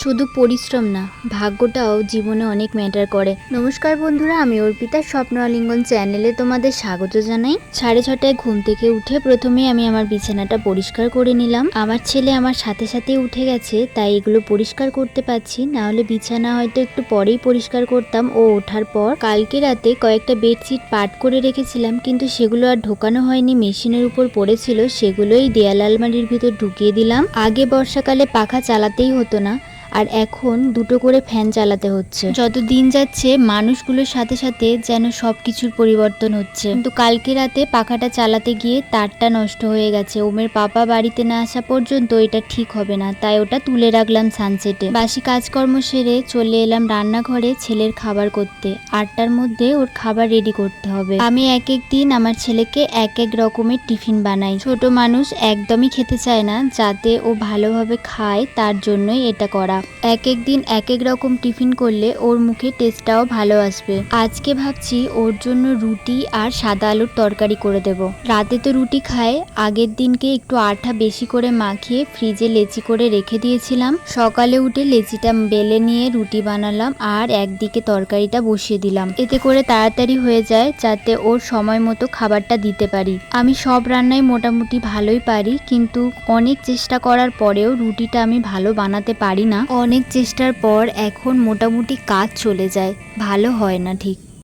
শুধু পরিশ্রম না, ভাগ্যটাও জীবনে অনেক ম্যাটার করে। নমস্কার বন্ধুরা, আমি অর্পিতা স্বপ্ন আলিঙ্গন চ্যানেলে তোমাদের স্বাগত জানাই। 6:30 ঘুম থেকে উঠে প্রথমে আমি আমার বিছানাটা পরিষ্কার করে নিলাম। আমার ছেলে আমার সাথে সাথে উঠে গেছে, তাই এগুলো পরিষ্কার করতে পারছি, না হলে বিছানা হয়তো একটু পরেই পরিষ্কার করতাম ও ওঠার পর। কালকে রাতে কয়েকটা বেডশিট পাট করে রেখেছিলাম, কিন্তু সেগুলো আর ঢোকানো হয়নি, মেশিনের উপর পড়েছিল, সেগুলোই দেয়াল আলমারির ভিতর ঢুকিয়ে দিলাম। আগে বর্ষাকালে পাখা চালাতেই হতো না, আর এখন দুটো করে ফ্যান চালাতে হচ্ছে। যত দিন যাচ্ছে মানুষগুলোর সাথে সাথে যেন সবকিছুর পরিবর্তন হচ্ছে। কিন্তু কালকে রাতে পাখাটা চালাতে গিয়ে তারটা নষ্ট হয়ে গেছে। ওমের পাপা বাড়িতে না আসা পর্যন্ত এটা ঠিক হবে না, তাই ওটা তুলে রাখলাম সানসেটে। বাসি কাজকর্ম সেরে চলে এলাম রান্নাঘরে ছেলের খাবার করতে। 8টার মধ্যে ওর খাবার রেডি করতে হবে। আমি এক এক দিন আমার ছেলেকে এক এক রকমের টিফিন বানাই। ছোট মানুষ একদমই খেতে চায় না, যাতে ও ভালোভাবে খায় তার জন্যই এটা করা। এক এক দিন এক এক রকম টিফিন করলে ওর মুখে টেস্টটাও ভালো আসবে। আজকে ভাবছি ওর জন্য রুটি আর সাদা আলুর তরকারি করে দেব। রাতে তো রুটি খায়, আগের দিনকে একটু আঠা বেশি করে মাখিয়ে ফ্রিজে লেচি করে রেখে দিয়েছিলাম। সকালে উঠে লেচিটা বেলে নিয়ে রুটি বানালাম আর একদিকে তরকারিটা বসিয়ে দিলাম। এতে করে তাড়াতাড়ি হয়ে যায়, যাতে ওর সময় মতো খাবারটা দিতে পারি। আমি সব রান্নাই মোটামুটি ভালোই পারি, কিন্তু অনেক চেষ্টা করার পরেও রুটিটা আমি ভালো বানাতে পারি না। অনেক চেষ্টার পর এখন মোটামুটি কাজ চলে যায়, ভালো হয় না ঠিক।